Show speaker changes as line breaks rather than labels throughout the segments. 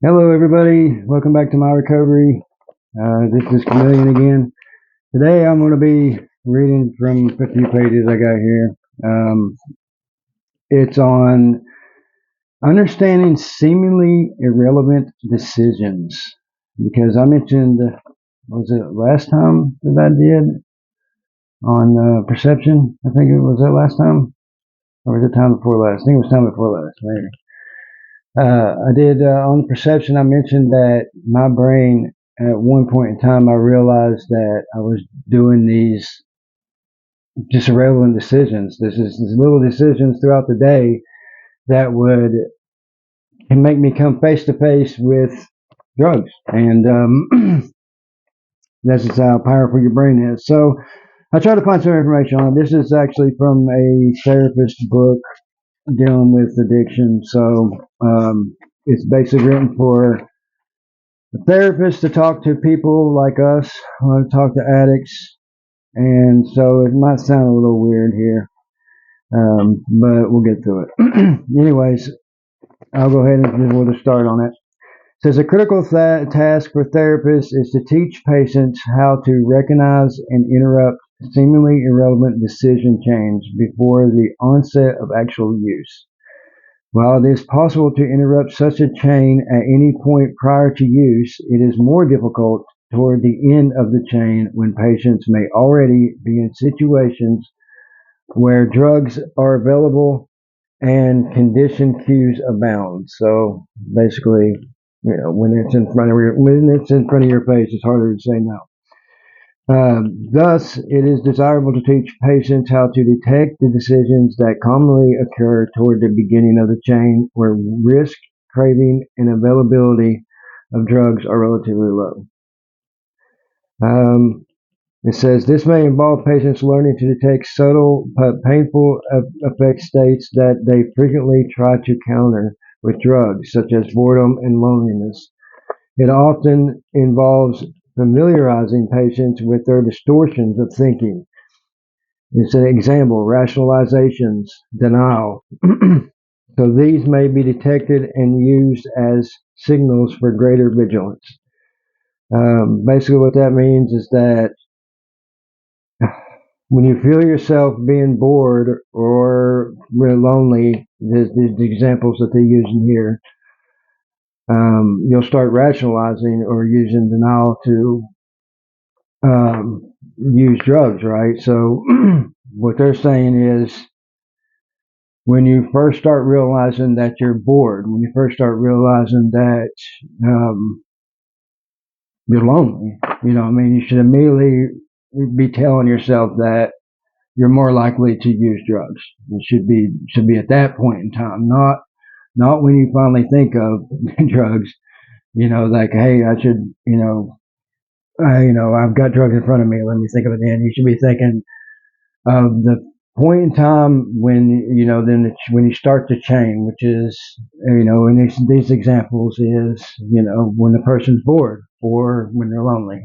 Hello, everybody. Welcome back to my recovery. This is Chameleon again. Today, I'm going to be reading from a few pages I got here. It's on understanding seemingly irrelevant decisions. Because I mentioned, was it last time that I did on perception? I think it was that last time, or was it time before last? I think it was time before last. Maybe. I did on perception. I mentioned that my brain, at one point in time, I realized that I was doing these just irrelevant decisions. These little decisions throughout the day that would can make me come face to face with drugs, and that's just how powerful your brain is. So I tried to find some information on it. This is actually from a therapist book dealing with addiction. So it's basically written for a therapist to talk to people like us, to talk to addicts, and so it might sound a little weird here, but we'll get to it. Anyways, I'll go ahead and we'll just start on it. It says a critical task for therapists is to teach patients how to recognize and interrupt seemingly irrelevant decision chains before the onset of actual use. While it is possible to interrupt such a chain at any point prior to use, it is more difficult toward the end of the chain when patients may already be in situations where drugs are available and condition cues abound. So basically, when it's in front of your face, it's harder to say no. Thus, it is desirable to teach patients how to detect the decisions that commonly occur toward the beginning of the chain where risk, craving, and availability of drugs are relatively low. It says this may involve patients learning to detect subtle but painful affect states that they frequently try to counter with drugs, such as boredom and loneliness. It often involves familiarizing patients with their distortions of thinking. It's an example, rationalizations, denial. So these may be detected and used as signals for greater vigilance. Basically, what that means is that when you feel yourself being bored or really lonely, these examples that they're using here, you'll start rationalizing or using denial to use drugs, right? So what they're saying is when you first start realizing that you're bored, when you first start realizing that you're lonely, you should immediately be telling yourself that you're more likely to use drugs. It should be at that point in time, not when you finally think of drugs. Like, hey, I should, I've got drugs in front of me. Let me think of it then. You should be thinking of the point in time when when you start the chain, which is in these examples is when the person's bored or when they're lonely,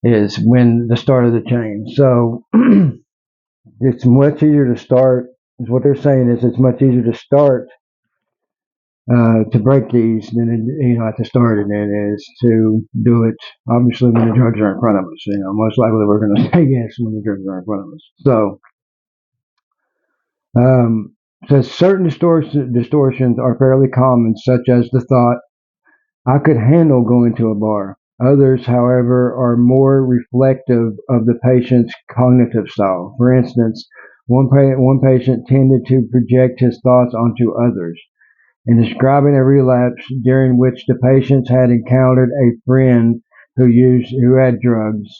is when the start of the chain. So it's much easier to start. Is what they're saying is it's much easier to start to break these than at the start, and it is to do it obviously when the drugs are in front of us. Most likely we're going to say yes when the drugs are in front of us. So says certain distortions are fairly common, such as the thought, I could handle going to a bar. Others, however, are more reflective of the patient's cognitive style. For instance, one patient tended to project his thoughts onto others. In describing a relapse during which the patient had encountered a friend who had drugs,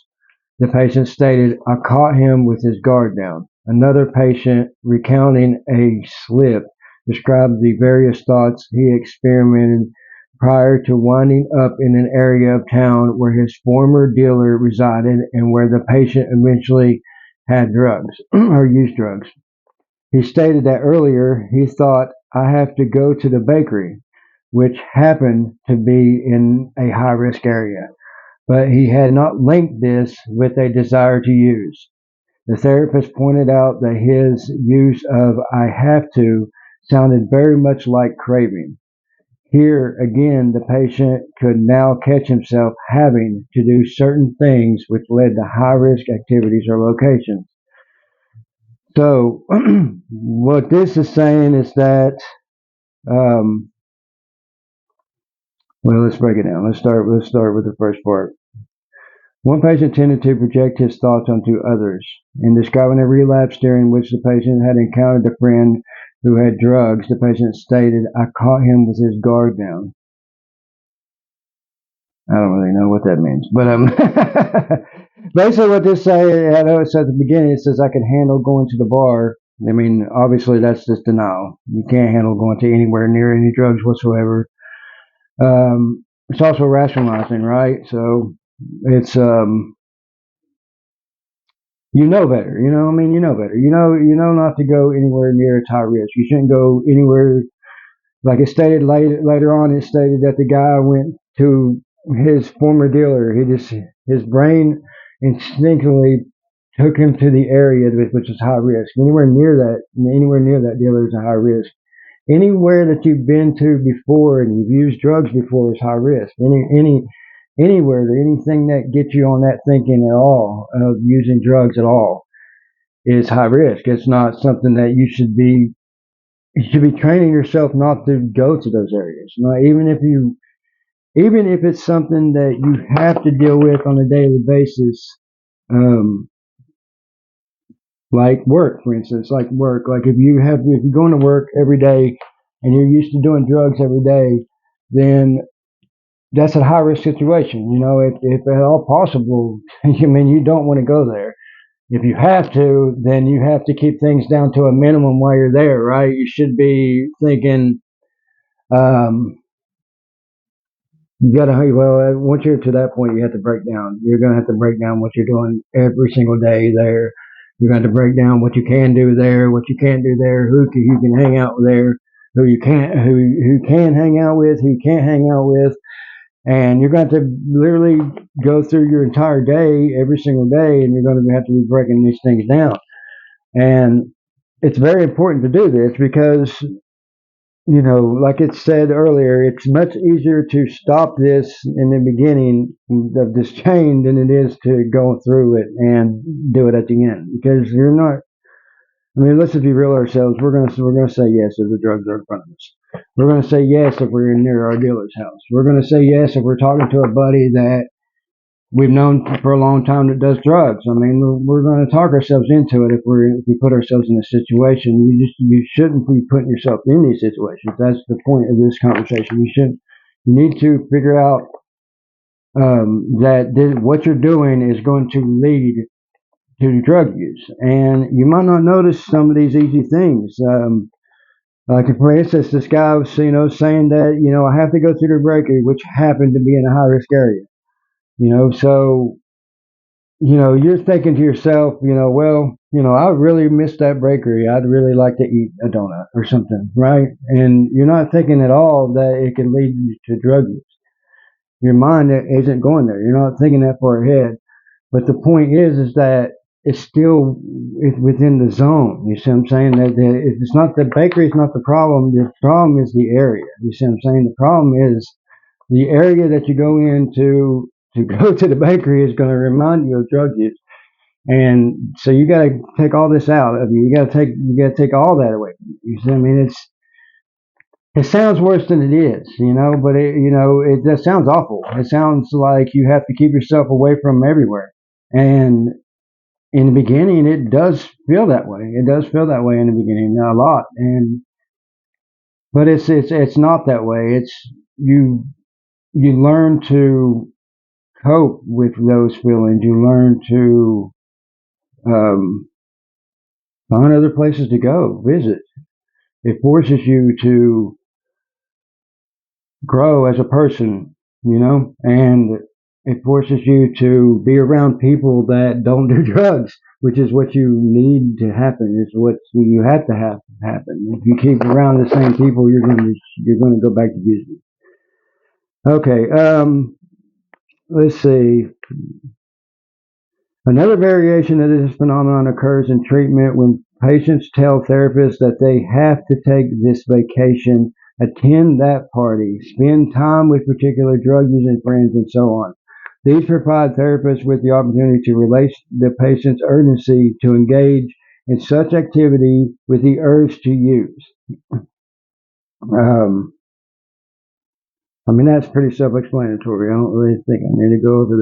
the patient stated, I caught him with his guard down. Another patient, recounting a slip, described the various thoughts he experimented prior to winding up in an area of town where his former dealer resided and where the patient eventually had drugs or used drugs. He stated that earlier he thought, I have to go to the bakery, which happened to be in a high risk area, but he had not linked this with a desire to use. The therapist pointed out that his use of I have to sounded very much like craving. Here again, the patient could now catch himself having to do certain things which led to high-risk activities or locations. So, what this is saying is that, well, let's break it down. Let's start with the first part. One patient tended to project his thoughts onto others. In describing a relapse during which the patient had encountered a friend who had drugs, the patient stated, "I caught him with his guard down." I don't really know what that means, but basically what this say, I know it says at the beginning, it says I could handle going to the bar. I mean, obviously that's just denial. You can't handle going to anywhere near any drugs whatsoever. It's also rationalizing, right? So it's you know better. You know, I mean, you know better. You know not to go anywhere near it's high risk. You shouldn't go anywhere. Like it stated later on, it stated that the guy went to his former dealer. His brain instinctively took him to the area which is high risk. Anywhere near that dealer is a high risk. Anywhere that you've been to before and you've used drugs before is high risk. Anywhere, anything that gets you on that thinking at all of using drugs at all is high risk. It's not something that you should be training yourself not to go to those areas. Not even if it's something that you have to deal with on a daily basis, um, like work, for instance, like work. Like if you're going to work every day and you're used to doing drugs every day, then that's a high risk situation. You know, if at all possible, I mean, you don't want to go there. If you have to, then you have to keep things down to a minimum while you're there, right? You should be thinking, um, you gotta, well, once you're to that point, you have to break down. You're gonna have to break down what you're doing every single day there. You're gonna have to break down what you can do there, what you can't do there, who you can hang out with there, who can hang out with, who you can't hang out with, and you're going to literally go through your entire day, every single day, and you're going to have to be breaking these things down. And it's very important to do this because, you know, like it said earlier, it's much easier to stop this in the beginning of this chain than it is to go through it and do it at the end. Because you're not, I mean, let's just be real ourselves. We're gonna say yes if the drugs are in front of us. We're gonna say yes if we're near our dealer's house. We're gonna say yes if we're talking to a buddy that we've known for a long time that does drugs. I mean, we're going to talk ourselves into it if we put ourselves in a situation. You shouldn't be putting yourself in these situations. That's the point of this conversation. You need to figure out that what you're doing is going to lead to drug use, and you might not notice some of these easy things. Like for instance, this guy was saying that I have to go through the breaker, which happened to be in a high risk area. So you're thinking to yourself, well, I really miss that bakery. I'd really like to eat a donut or something, right? And you're not thinking at all that it can lead you to drug use. Your mind isn't going there. You're not thinking that far ahead. But the point is that it's within the zone. You see what I'm saying? That it's not the bakery is not the problem. The problem is the area. You see what I'm saying? The problem is the area that you go into to go to the bakery is going to remind you of drug use. And so you got to take all this out of you. You got to take all that away. You see, I mean, it sounds worse than it is, but that sounds awful. It sounds like you have to keep yourself away from everywhere. And in the beginning, it does feel that way. It does feel that way in the beginning a lot. But it's not that way. It's you learn to cope with those feelings. You learn to um, find other places to go, visit. It forces you to grow as a person, and it forces you to be around people that don't do drugs, which is what you need to happen. It's what you have to have happen. If you keep around the same people, you're going to go back to using. Okay, let's see. Another variation of this phenomenon occurs in treatment when patients tell therapists that they have to take this vacation attend that party, spend time with particular drug using friends, and so on. These provide therapists with the opportunity to relate the patient's urgency to engage in such activity with the urge to use. Um, I mean, that's pretty self-explanatory. I don't really think I need to go over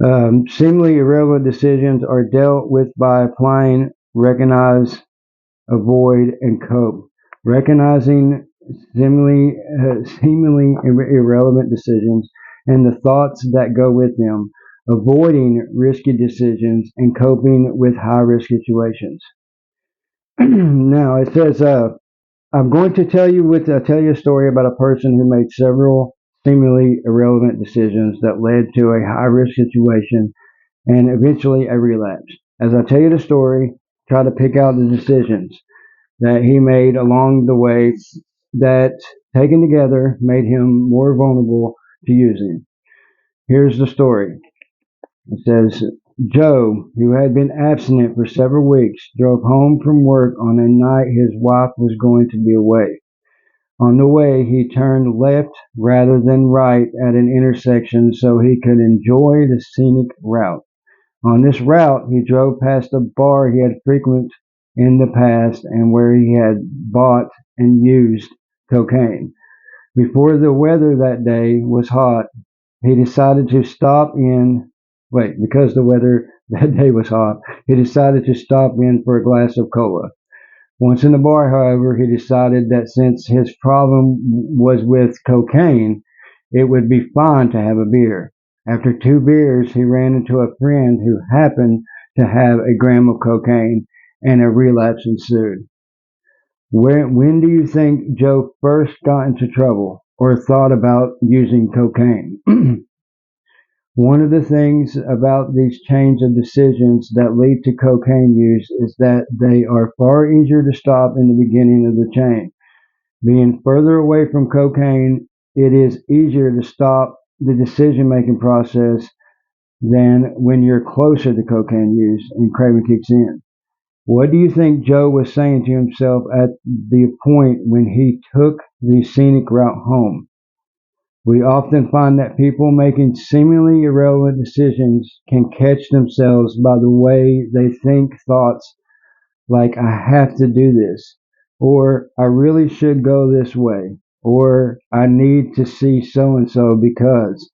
that. Seemingly irrelevant decisions are dealt with by applying recognize, avoid, and cope. Recognizing seemingly irrelevant decisions and the thoughts that go with them, avoiding risky decisions, and coping with high-risk situations. Now it says, I'm going to tell you a story about a person who made several seemingly irrelevant decisions that led to a high-risk situation and eventually a relapse. As I tell you the story, try to pick out the decisions that he made along the way that, taken together, made him more vulnerable to using. Here's the story. It says, Joe, who had been abstinent for several weeks, drove home from work on a night his wife was going to be away. On the way, he turned left rather than right at an intersection so he could enjoy the scenic route. On this route, he drove past a bar he had frequented in the past and where he had bought and used cocaine. Before the weather that day was hot, he decided to stop in. Because the weather that day was hot, he decided to stop in for a glass of cola. Once in the bar, however, he decided that since his problem was with cocaine, it would be fine to have a beer. After 2 beers, he ran into a friend who happened to have a gram of cocaine, and a relapse ensued. When do you think Joe first got into trouble or thought about using cocaine? One of the things about these chains of decisions that lead to cocaine use is that they are far easier to stop in the beginning of the chain. Being further away from cocaine, it is easier to stop the decision-making process than when you're closer to cocaine use and craving kicks in. What do you think Joe was saying to himself at the point when he took the scenic route home? We often find that people making seemingly irrelevant decisions can catch themselves by the way they think thoughts like, I have to do this, or I really should go this way, or I need to see so and so because.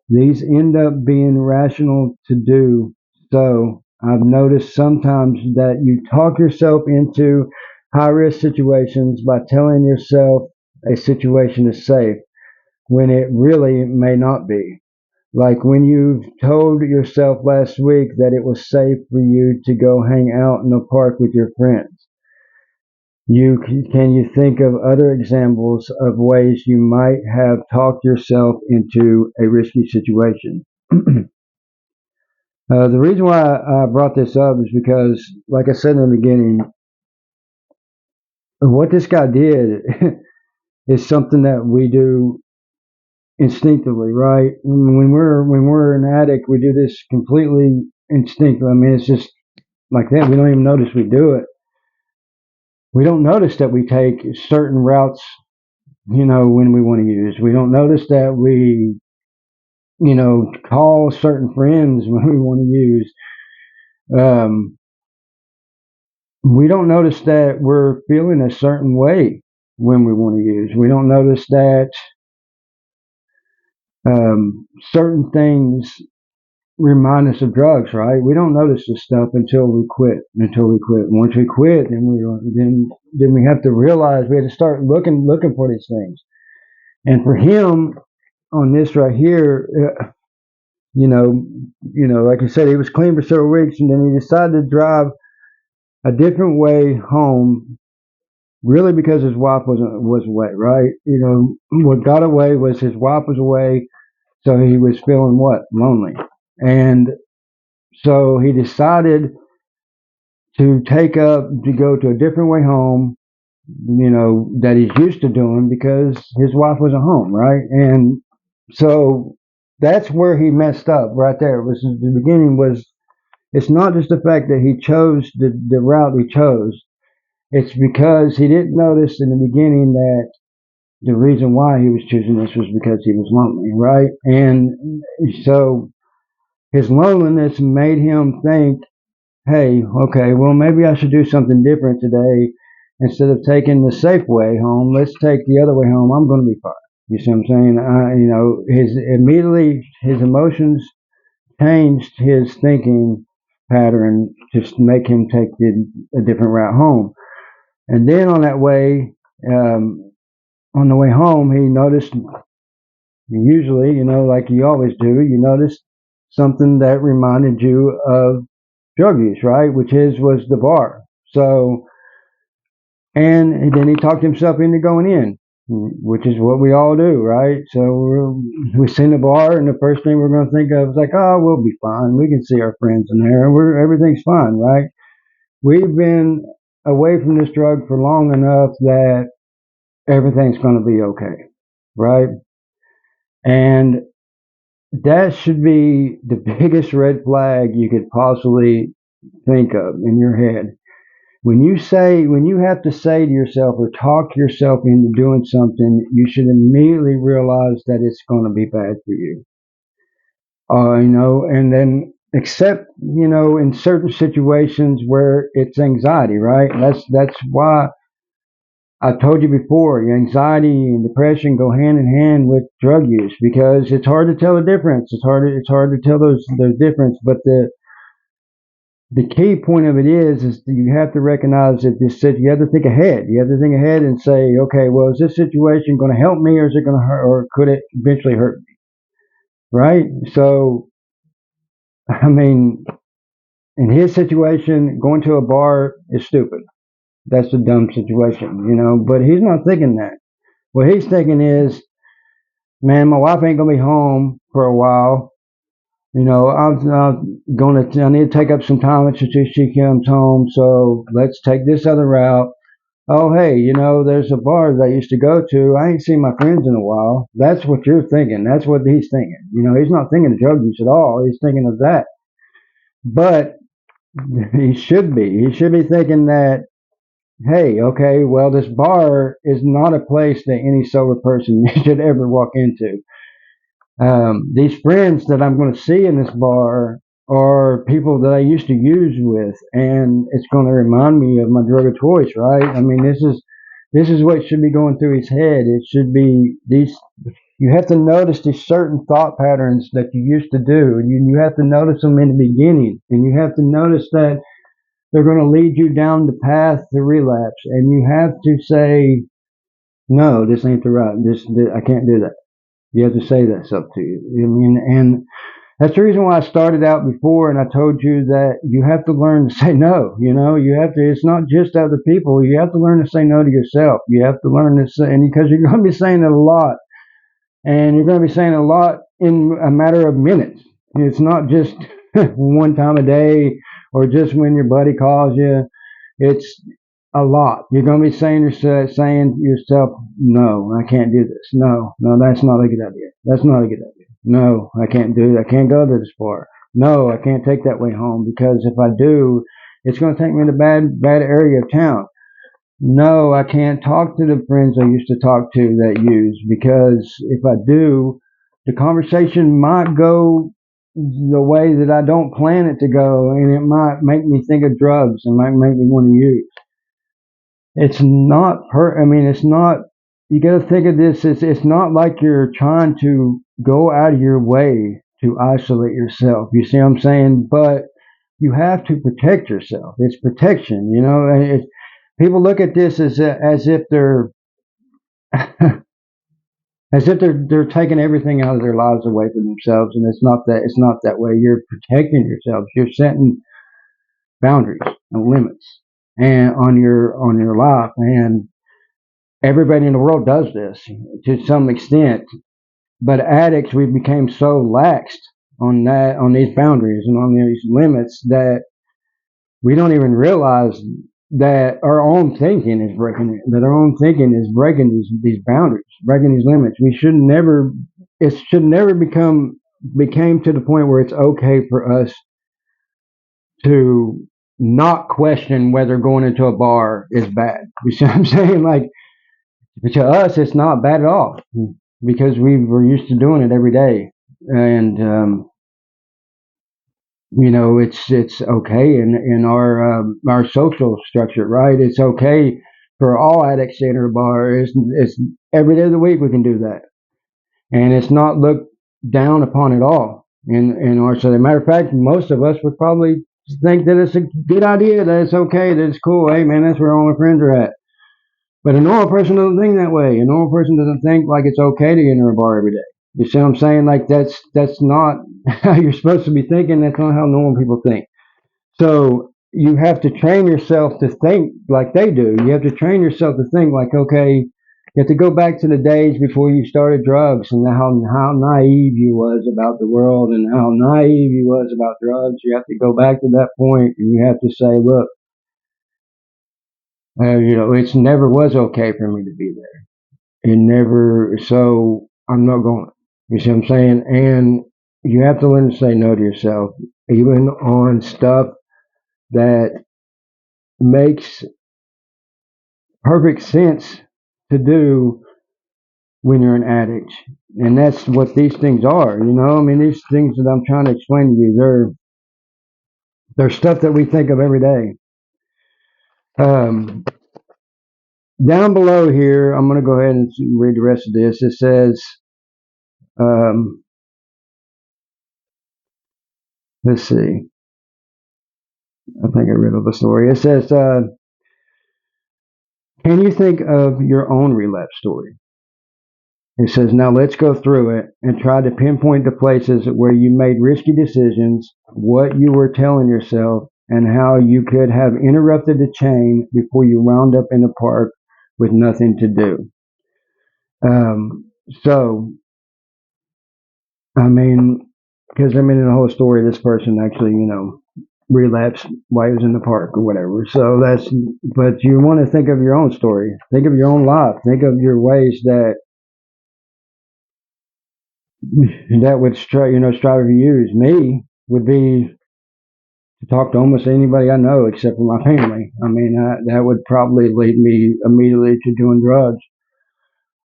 These end up being rational to do so. I've noticed sometimes that you talk yourself into high risk situations by telling yourself a situation is safe when it really may not be. Like when you told yourself last week that it was safe for you to go hang out in the park with your friends. Can you think of other examples of ways you might have talked yourself into a risky situation? The reason why I brought this up is because, like I said in the beginning, what this guy did is something that we do instinctively, right? When we're an addict, we do this completely instinctively. I mean, it's just like that. We don't even notice we do it. We don't notice that we take certain routes, when we want to use. We don't notice that we, call certain friends when we want to use. Um, we don't notice that we're feeling a certain way when we want to use. We don't notice that certain things remind us of drugs, right? We don't notice this stuff until we quit. Once we quit, then we have to realize we have to start looking for these things. And for him, on this right here, like I said, he was clean for several weeks, and then he decided to drive a different way home, really because his wife was away, right? What got away was his wife was away, so he was feeling what? Lonely. And so he decided to go to a different way home, that he's used to doing because his wife was at home, right? And so that's where he messed up right there. The beginning was, it's not just the fact that he chose the route he chose. It's because he didn't notice in the beginning that the reason why he was choosing this was because he was lonely, right? And so his loneliness made him think, hey, okay, well, maybe I should do something different today. Instead of taking the safe way home, let's take the other way home. I'm going to be fine. You see what I'm saying? His emotions changed his thinking pattern to make him take a different route home. And then um, on the way home, he noticed, usually, like you always do, you notice something that reminded you of drug use, right? Was the bar. So, and then he talked himself into going in, which is what we all do, right? So we see the bar, and the first thing we're going to think of is like, oh, we'll be fine. We can see our friends in there, and everything's fine, right? We've been away from this drug for long enough that everything's going to be okay, right? And that should be the biggest red flag you could possibly think of in your head. When you have to say to yourself or talk yourself into doing something, you should immediately realize that it's going to be bad for you. And then accept, in certain situations where it's anxiety, right? That's why I told you before, anxiety and depression go hand in hand with drug use because it's hard to tell the difference. It's hard to tell those difference. But the key point of it is that you have to recognize that you have to think ahead. You have to think ahead and say, okay, well, is this situation going to help me, or is it going to hurt, or could it eventually hurt me? Right? So, I mean, in his situation, going to a bar is stupid. That's a dumb situation, But he's not thinking that. What he's thinking is, man, my wife ain't gonna be home for a while. I need to take up some time until she comes home. So let's take this other route. Oh, hey, there's a bar that I used to go to. I ain't seen my friends in a while. That's what you're thinking. That's what he's thinking. He's not thinking of drug use at all. He's thinking of that. But he should be. He should be thinking that, hey, okay, well, this bar is not a place that any sober person should ever walk into. These friends that I'm going to see in this bar are people that I used to use with, and it's going to remind me of my drug of choice, right? I mean, this is what should be going through his head. It should be these. You have to notice these certain thought patterns that you used to do, and you have to notice them in the beginning, and you have to notice that they're going to lead you down the path to relapse, and you have to say, no, this ain't the right. This I can't do that. You have to say that stuff to you. I mean, and that's the reason why I started out before, and I told you that you have to learn to say no. You have to. It's not just other people. You have to learn to say no to yourself. You have to learn to say, and because you're going to be saying it a lot, and you're going to be saying it a lot in a matter of minutes. It's not just one time a day or just when your buddy calls you. It's a lot. You're going to be saying to yourself, no, I can't do this. No, that's not a good idea. That's not a good idea. No, I can't do it. I can't go to this bar. No, I can't take that way home because if I do, it's going to take me to bad area of town. No, I can't talk to the friends I used to talk to that use because if I do, the conversation might go the way that I don't plan it to go, and it might make me think of drugs and might make me want to use. It's not I mean, it's not. You got to think of this. It's not like you're trying to go out of your way to isolate yourself. You see what I'm saying? But you have to protect yourself. It's protection, And people look at this as if they're as if they're taking everything out of their lives away from themselves, and it's not that. It's not that way. You're protecting yourselves. You're setting boundaries and limits and on your life, and everybody in the world does this to some extent. But addicts, we became so laxed on these boundaries and on these limits that we don't even realize that our own thinking is breaking it, that our own thinking is breaking these boundaries, breaking these limits. It should never became to the point where it's okay for us to not question whether going into a bar is bad. You see what I'm saying? Like, to us, it's not bad at all because we're used to doing it every day, and it's okay in our social structure, right? It's okay for all addicts to enter a bar. It's every day of the week we can do that, and it's not looked down upon at all. In our so, as a matter of fact, most of us would probably think that it's a good idea, that it's okay, that it's cool. Hey, man, that's where all my friends are at. But a normal person doesn't think that way. A normal person doesn't think like it's okay to enter a bar every day. You see what I'm saying? Like that's not how you're supposed to be thinking. That's not how normal people think. So you have to train yourself to think like they do. You have to train yourself to think like, okay, you have to go back to the days before you started drugs and how naive you was about the world and how naive you was about drugs. You have to go back to that point and you have to say, look, it never was okay for me to be there. It never, so I'm not going. You see what I'm saying? And you have to learn to say no to yourself, even on stuff that makes perfect sense to do when you're an addict. And that's what these things are, I mean, these things that I'm trying to explain to you, they're stuff that we think of every day. Um, Down below here, I'm going to go ahead and read the rest of this. It says, um, let's see. I think I read all the story. It says, can you think of your own relapse story? It says, now let's go through it and try to pinpoint the places where you made risky decisions, what you were telling yourself, and how you could have interrupted the chain before you wound up in the park with nothing to do. So, I mean, because in the whole story, this person actually, relapsed while he was in the park or whatever. So but you want to think of your own story. Think of your own life. Think of your ways that would strive to use. Me would be to talk to almost anybody I know except for my family. I mean, that would probably lead me immediately to doing drugs.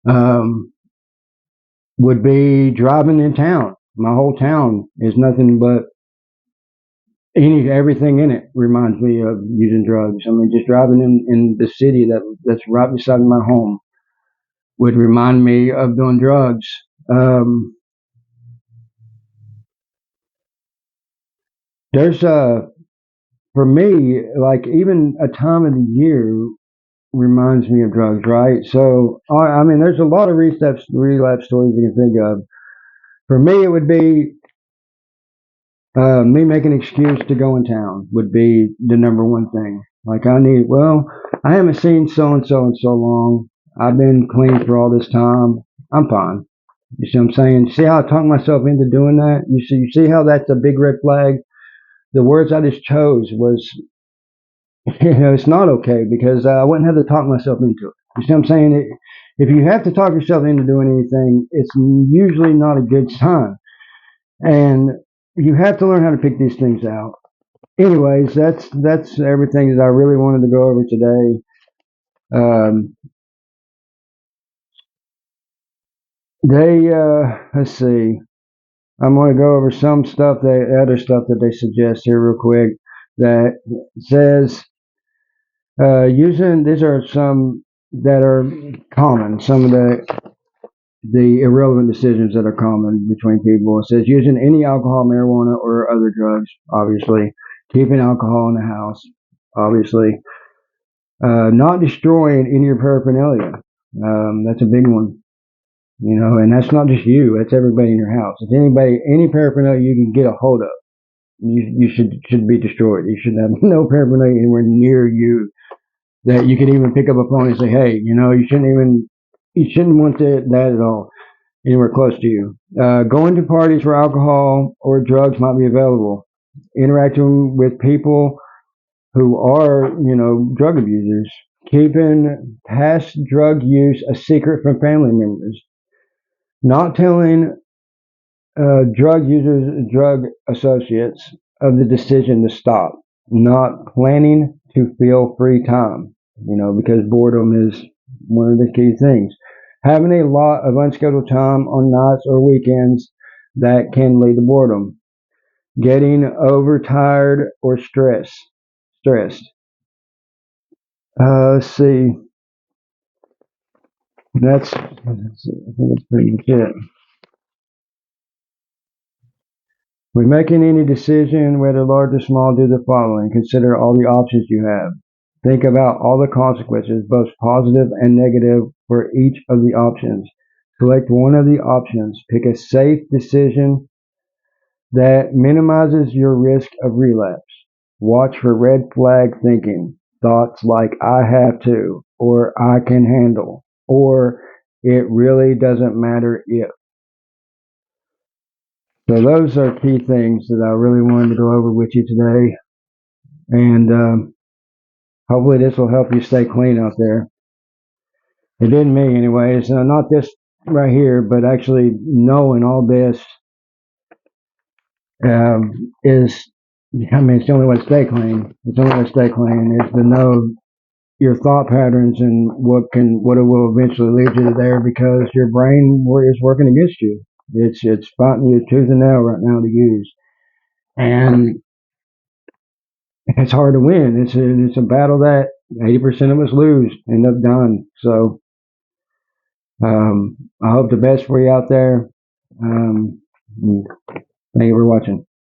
Um, would be driving in town. My whole town is nothing but everything in it reminds me of using drugs. I mean, just driving in the city that's right beside my home would remind me of doing drugs. There's for me, like even a time of the year reminds me of drugs, right? So I mean, there's a lot of relapse stories you can think of. For me, it would be me making an excuse to go in town would be the number one thing. Like I haven't seen so and so in so long. I've been clean for all this time. I'm fine. You see what I'm saying? See how I talked myself into doing that? You see how that's a big red flag? The words I just chose was, it's not okay because I wouldn't have to talk myself into it. You see what I'm saying? If you have to talk yourself into doing anything, it's usually not a good sign. And you have to learn how to pick these things out. Anyways, that's everything that I really wanted to go over today. Um, let's see. I'm going to go over some stuff, other stuff that they suggest here real quick. That says using these are some that are common. Some of the irrelevant decisions that are common between people. It says using any alcohol, marijuana, or other drugs. Obviously, keeping alcohol in the house. Obviously, not destroying any of your paraphernalia. That's a big one. And that's not just you. That's everybody in your house. If any paraphernalia you can get a hold of, you should be destroyed. You should have no paraphernalia anywhere near you that you can even pick up a phone and say, hey, you shouldn't want that at all anywhere close to you. Going to parties where alcohol or drugs might be available. Interacting with people who are, drug abusers. Keeping past drug use a secret from family members. Not telling drug users, drug associates of the decision to stop. not planning to fill free time, because boredom is one of the key things. Having a lot of unscheduled time on nights or weekends that can lead to boredom. Getting overtired or stressed. Let's see. I think that's pretty much it. When making any decision, whether large or small, do the following. Consider all the options you have. Think about all the consequences, both positive and negative, for each of the options. Select one of the options. Pick a safe decision that minimizes your risk of relapse. Watch for red flag thinking. Thoughts like, I have to, or I can handle, or it really doesn't matter if. So those are key things that I really wanted to go over with you today. And hopefully this will help you stay clean out there. It did me anyways. Not this right here, but actually knowing all this is, it's the only way to stay clean. It's the only way to stay clean is to know your thought patterns and what it will eventually lead you to there, because your brain is working against you. It's fighting you tooth and nail right now to use, and it's hard to win. It's a battle that 80% of us lose, end up dying. So I hope the best for you out there. Thank you for watching.